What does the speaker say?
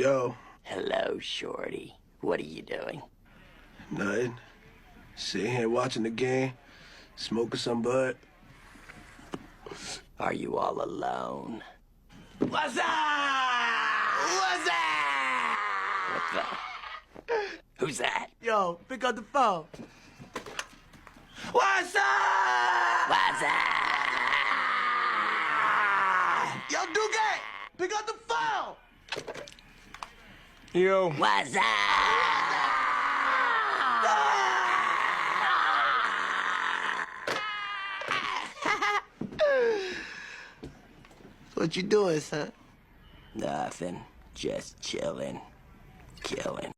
Yo. Hello, Shorty. What are you doing? Nothing. Sitting here watching the game, smoking some bud. Are you all alone? What's up? What's up? What the? Who's that? Yo, pick up the phone. What's up? What's up? Yo, Duque, pick up the phone. Yo. What's up? What you doing, son? Nothing. Just chilling. Killing.